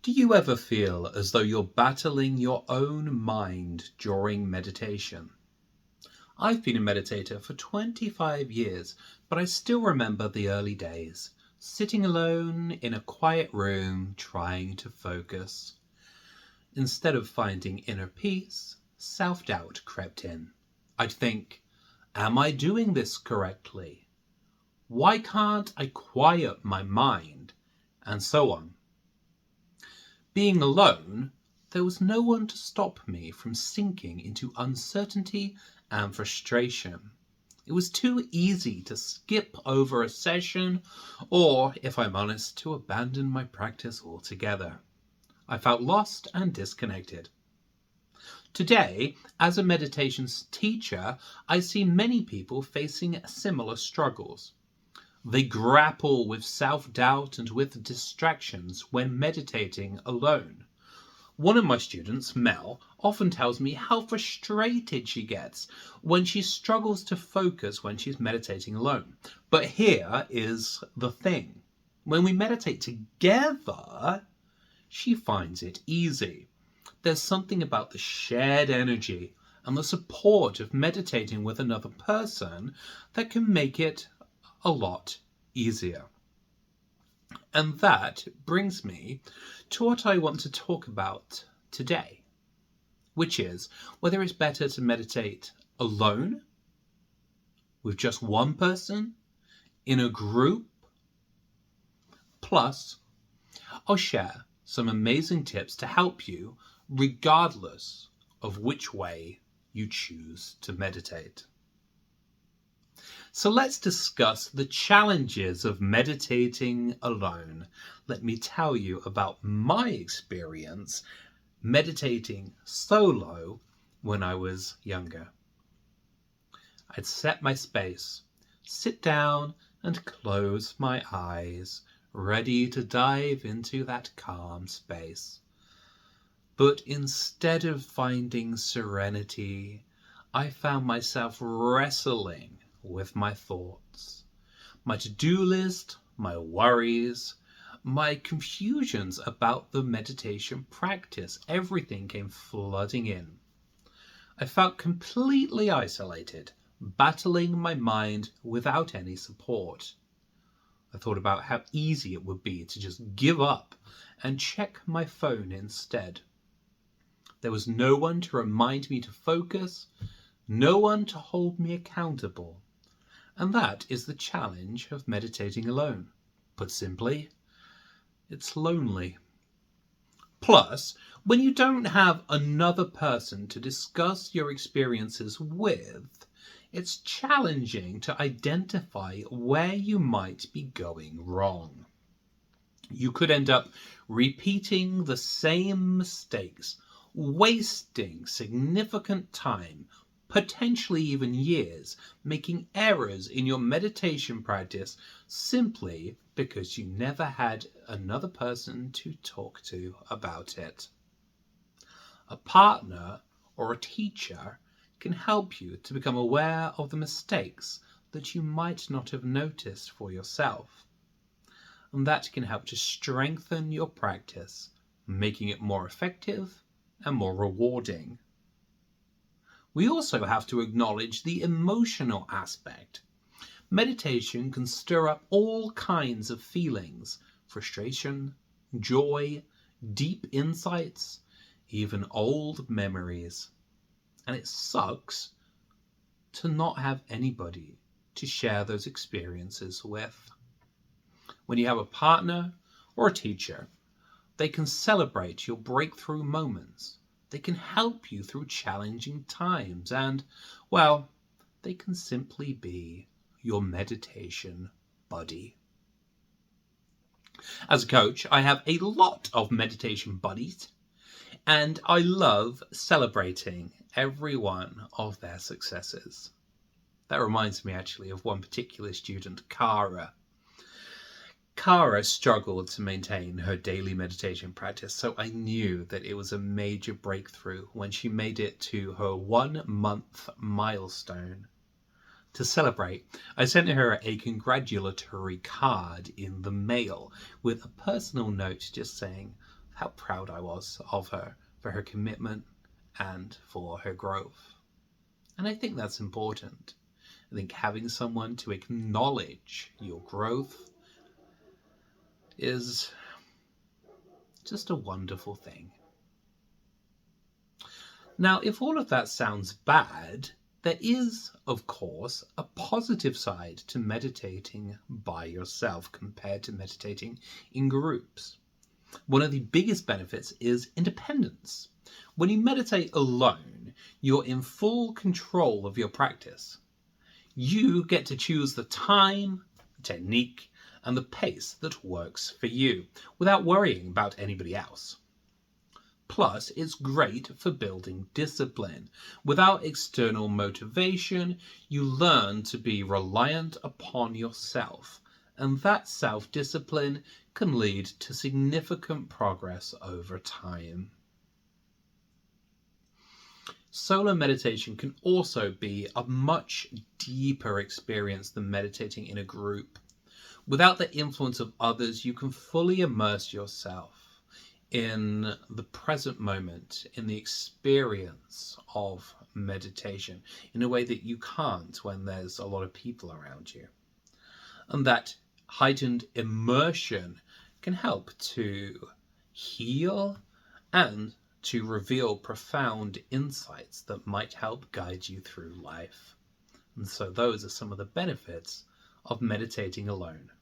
Do you ever feel as though you're battling your own mind during meditation? I've been a meditator for 25 years, but I still remember the early days, sitting alone in a quiet room trying to focus. Instead of finding inner peace, self-doubt crept in. I'd think, am I doing this correctly? Why can't I quiet my mind? And so on. Being alone, there was no one to stop me from sinking into uncertainty and frustration. It was too easy to skip over a session, or, if I'm honest, to abandon my practice altogether. I felt lost and disconnected. Today, as a meditation teacher, I see many people facing similar struggles. They grapple with self-doubt and with distractions when meditating alone. One of my students, Mel, often tells me how frustrated she gets when she struggles to focus when she's meditating alone. But here is the thing. When we meditate together, she finds it easy. There's something about the shared energy and the support of meditating with another person that can make it a lot easier. And that brings me to what I want to talk about today, which is whether it's better to meditate alone, with just one person, in a group. Plus, I'll share some amazing tips to help you regardless of which way you choose to meditate. So let's discuss the challenges of meditating alone. Let me tell you about my experience meditating solo when I was younger. I'd set my space, sit down and close my eyes, ready to dive into that calm space. But instead of finding serenity, I found myself wrestling with my thoughts, my to-do list, my worries, my confusions about the meditation practice. Everything came flooding in. I felt completely isolated, battling my mind without any support. I thought about how easy it would be to just give up and check my phone instead. There was no one to remind me to focus, no one to hold me accountable. And that is the challenge of meditating alone. Put simply, it's lonely. Plus, when you don't have another person to discuss your experiences with, it's challenging to identify where you might be going wrong. You could end up repeating the same mistakes, wasting significant time, potentially even years, making errors in your meditation practice simply because you never had another person to talk to about it. A partner or a teacher can help you to become aware of the mistakes that you might not have noticed for yourself. And that can help to strengthen your practice, making it more effective and more rewarding. We also have to acknowledge the emotional aspect. Meditation can stir up all kinds of feelings: frustration, joy, deep insights, even old memories. And it sucks to not have anybody to share those experiences with. When you have a partner or a teacher, they can celebrate your breakthrough moments. They can help you through challenging times and, well, they can simply be your meditation buddy. As a coach, I have a lot of meditation buddies, and I love celebrating every one of their successes. That reminds me actually of one particular student, Cara. Cara struggled to maintain her daily meditation practice, so I knew that it was a major breakthrough when she made it to her 1-month milestone. To celebrate, I sent her a congratulatory card in the mail with a personal note just saying, how proud I was of her for her commitment and for her growth. And I think that's important. I think having someone to acknowledge your growth is just a wonderful thing. Now, if all of that sounds bad, there is, of course, a positive side to meditating by yourself compared to meditating in groups. One of the biggest benefits is independence. When you meditate alone, you're in full control of your practice. You get to choose the time, the technique, and the pace that works for you without worrying about anybody else. Plus, it's great for building discipline. Without external motivation, you learn to be reliant upon yourself, and that self-discipline can lead to significant progress over time. Solo meditation can also be a much deeper experience than meditating in a group. Without the influence of others, you can fully immerse yourself in the present moment, in the experience of meditation, in a way that you can't when there's a lot of people around you. And that heightened immersion can help to heal and to reveal profound insights that might help guide you through life. And so those are some of the benefits of meditating alone.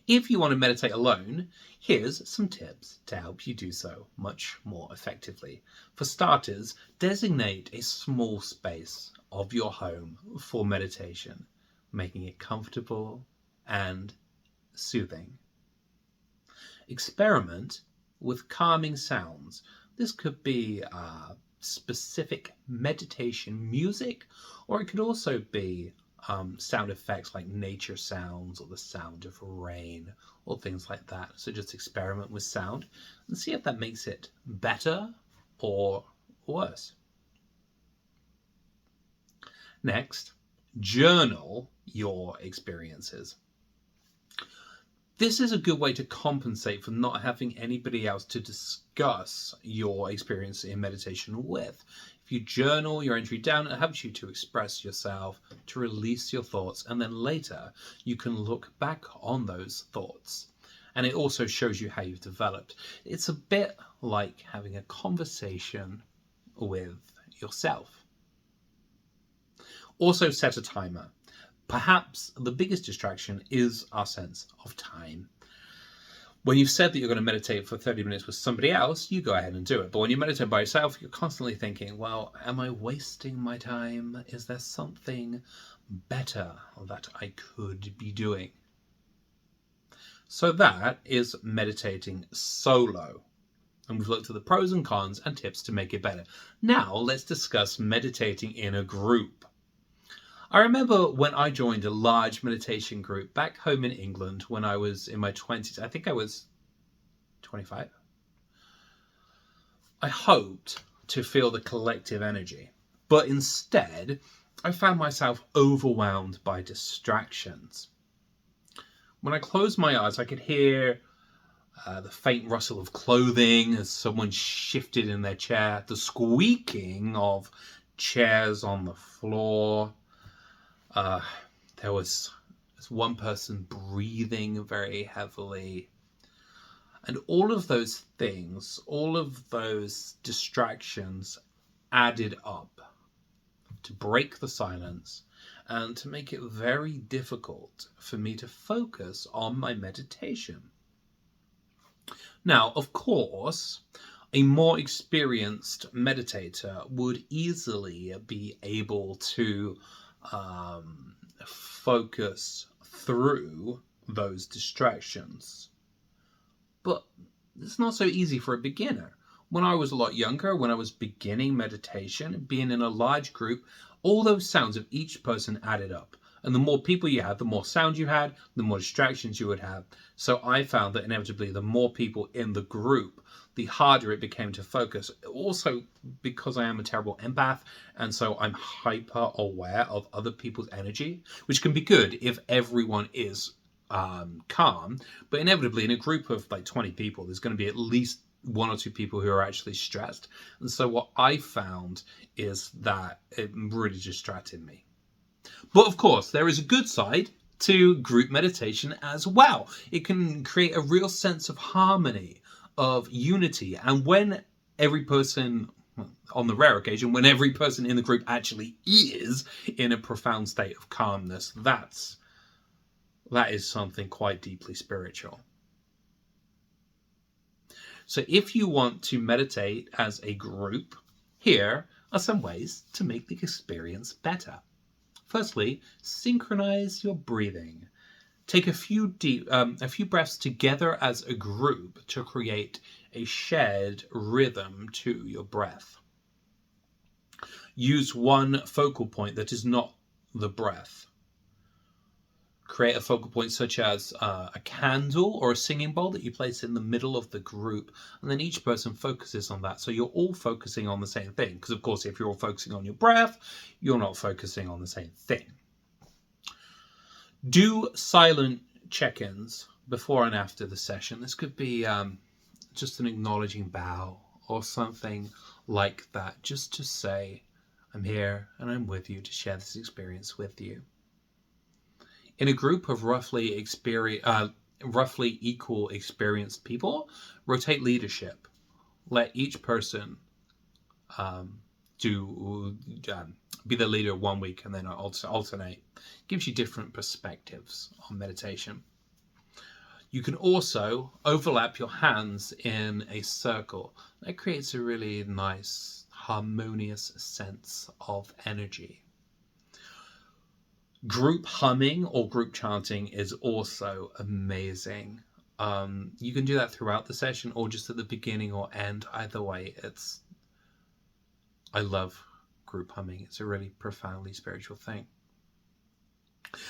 If you want to meditate alone, here's some tips to help you do so much more effectively. For starters, designate a small space of your home for meditation, making it comfortable and soothing. Experiment with calming sounds. This could be specific meditation music, or it could also be sound effects like nature sounds or the sound of rain or things like that. So just experiment with sound and see if that makes it better or worse. Next, journal your experiences. This is a good way to compensate for not having anybody else to discuss your experience in meditation with. If you journal your entry down, it helps you to express yourself, to release your thoughts, and then later you can look back on those thoughts. And it also shows you how you've developed. It's a bit like having a conversation with yourself. Also set a timer. Perhaps the biggest distraction is our sense of time. When you've said that you're going to meditate for 30 minutes with somebody else, you go ahead and do it. But when you meditate by yourself, you're constantly thinking, well, am I wasting my time? Is there something better that I could be doing? So that is meditating solo. And we've looked at the pros and cons and tips to make it better. Now let's discuss meditating in a group. I remember when I joined a large meditation group back home in England when I was in my 20s. I think I was 25. I hoped to feel the collective energy, but instead I found myself overwhelmed by distractions. When I closed my eyes, I could hear the faint rustle of clothing as someone shifted in their chair, the squeaking of chairs on the floor. There was one person breathing very heavily. And all of those things, all of those distractions added up to break the silence and to make it very difficult for me to focus on my meditation. Now, of course, a more experienced meditator would easily be able to focus through those distractions. But it's not so easy for a beginner. When I was a lot younger, when I was beginning meditation, being in a large group, all those sounds of each person added up. And the more people you had, the more sound you had, the more distractions you would have. So I found that inevitably the more people in the group, the harder it became to focus. Also, because I am a terrible empath, and so I'm hyper aware of other people's energy, which can be good if everyone is calm. But inevitably, in a group of like 20 people, there's going to be at least one or two people who are actually stressed. And so what I found is that it really distracted me. But of course, there is a good side to group meditation as well. It can create a real sense of harmony, of unity. And when every person, on the rare occasion, when every person in the group actually is in a profound state of calmness, that is something quite deeply spiritual. So if you want to meditate as a group, here are some ways to make the experience better. Firstly, synchronize your breathing. Take a few breaths together as a group to create a shared rhythm to your breath. Use one focal point that is not the breath. Create a focal point such as a candle or a singing bowl that you place in the middle of the group, and then each person focuses on that. So you're all focusing on the same thing, because of course if you're all focusing on your breath, you're not focusing on the same thing. Do silent check-ins before and after the session. This could be just an acknowledging bow or something like that, just to say, I'm here and I'm with you to share this experience with you. In a group of roughly equal experienced people, rotate leadership. Let each person be the leader 1 week and then alternate. Gives you different perspectives on meditation. You can also overlap your hands in a circle. That creates a really nice, harmonious sense of energy. Group humming or group chanting is also amazing. You can do that throughout the session or just at the beginning or end. Either way, I love group humming. It's a really profoundly spiritual thing.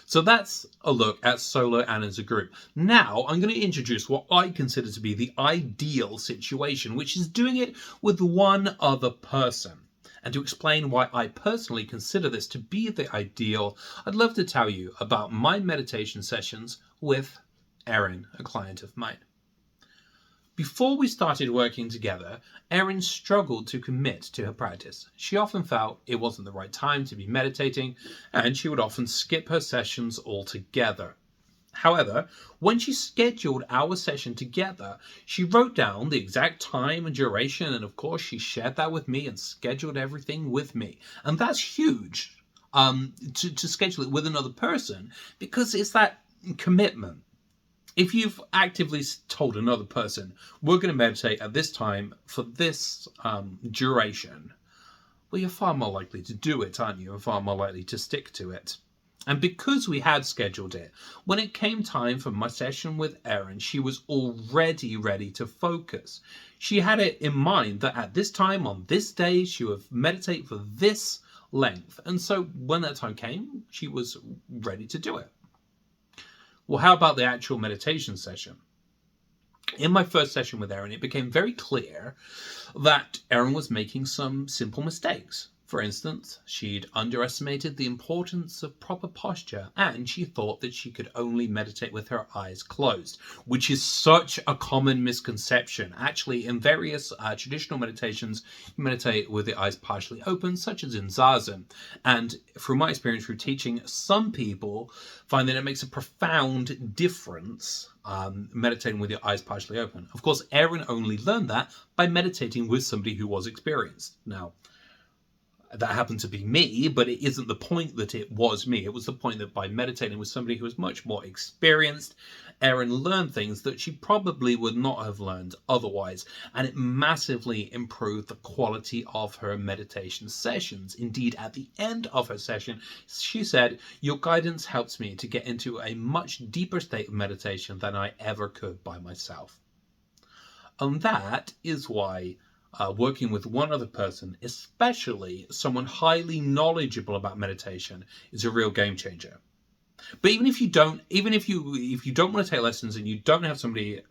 So that's a look at solo and as a group. Now I'm going to introduce what I consider to be the ideal situation, which is doing it with one other person. And to explain why I personally consider this to be the ideal, I'd love to tell you about my meditation sessions with Erin, a client of mine. Before we started working together, Erin struggled to commit to her practice. She often felt it wasn't the right time to be meditating, and she would often skip her sessions altogether. However, when she scheduled our session together, she wrote down the exact time and duration, and of course she shared that with me and scheduled everything with me. And that's huge, to schedule it with another person, because it's that commitment. If you've actively told another person, we're going to meditate at this time for this duration, well, you're far more likely to do it, aren't you? And far more likely to stick to it. And because we had scheduled it, when it came time for my session with Erin, she was already ready to focus. She had it in mind that at this time, on this day, she would meditate for this length. And so when that time came, she was ready to do it. Well, how about the actual meditation session? In my first session with Erin, it became very clear that Erin was making some simple mistakes. For instance, she'd underestimated the importance of proper posture, and she thought that she could only meditate with her eyes closed, which is such a common misconception. Actually, in various traditional meditations, you meditate with the eyes partially open, such as in Zazen. And from my experience through teaching, some people find that it makes a profound difference meditating with your eyes partially open. Of course, Erin only learned that by meditating with somebody who was experienced. Now, that happened to be me, but it isn't the point that it was me. It was the point that by meditating with somebody who was much more experienced, Erin learned things that she probably would not have learned otherwise. And it massively improved the quality of her meditation sessions. Indeed, at the end of her session, she said, "Your guidance helps me to get into a much deeper state of meditation than I ever could by myself." And that is why working with one other person, especially someone highly knowledgeable about meditation, is a real game changer. But even if you don't want to take lessons and you don't have somebody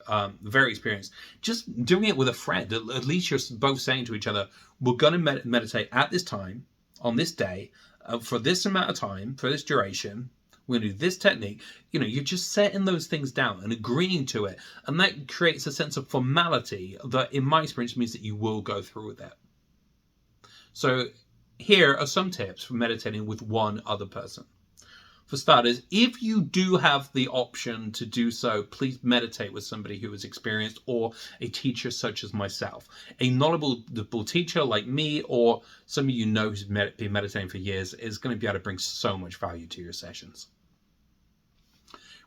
very experienced, just doing it with a friend, at least you're both saying to each other, we're going to meditate at this time, on this day, for this amount of time, for this duration. we're going to do this technique. You're just setting those things down and agreeing to it. And that creates a sense of formality that, in my experience, means that you will go through with it. So here are some tips for meditating with one other person. For starters, if you do have the option to do so, please meditate with somebody who is experienced, or a teacher such as myself. A knowledgeable teacher like me, or somebody who's been meditating for years, is going to be able to bring so much value to your sessions.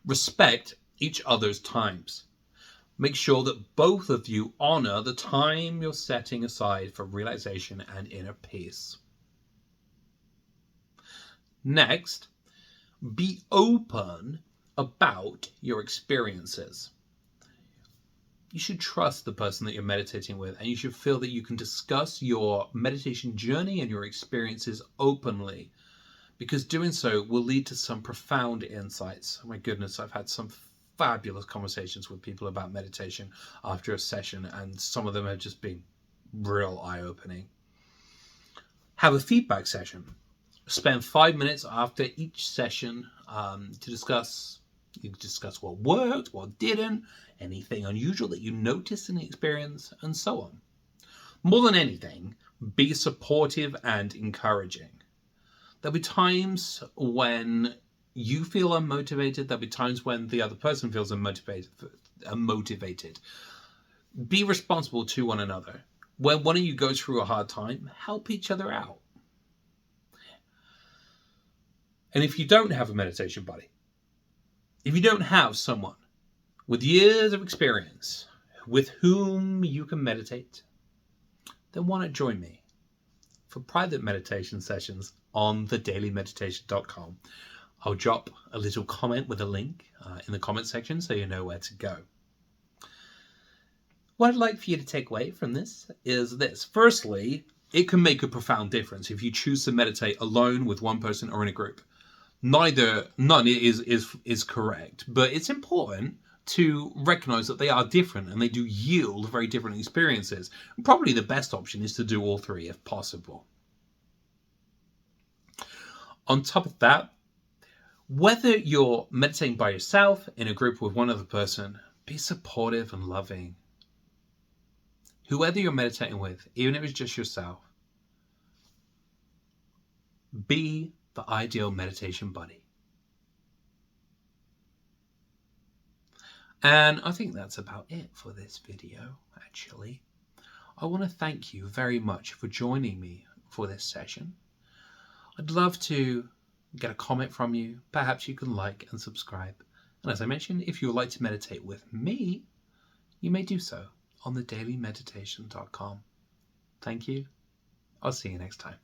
Respect each other's times. Make sure that both of you honor the time you're setting aside for relaxation and inner peace. Next, be open about your experiences. You should trust the person that you're meditating with, and you should feel that you can discuss your meditation journey and your experiences openly, because doing so will lead to some profound insights. Oh my goodness, I've had some fabulous conversations with people about meditation after a session, and some of them have just been real eye-opening. Have a feedback session. Spend 5 minutes after each session to discuss what worked, what didn't, anything unusual that you noticed in the experience, and so on. More than anything, be supportive and encouraging. There'll be times when you feel unmotivated. There'll be times when the other person feels unmotivated. Be responsible to one another. When one of you goes through a hard time, help each other out. And if you don't have a meditation buddy, if you don't have someone with years of experience with whom you can meditate, then why not join me for private meditation sessions on thedailymeditation.com. I'll drop a little comment with a link in the comment section so you know where to go. What I'd like for you to take away from this is this. Firstly, it can make a profound difference if you choose to meditate alone with one person or in a group. None is correct, but it's important to recognize that they are different and they do yield very different experiences. And probably the best option is to do all three if possible. On top of that, whether you're meditating by yourself, in a group with one other person, be supportive and loving. Whoever you're meditating with, even if it's just yourself, be the ideal meditation buddy. And I think that's about it for this video, actually. I want to thank you very much for joining me for this session. I'd love to get a comment from you. Perhaps you can like and subscribe. And as I mentioned, if you would like to meditate with me, you may do so on thedailymeditation.com. Thank you. I'll see you next time.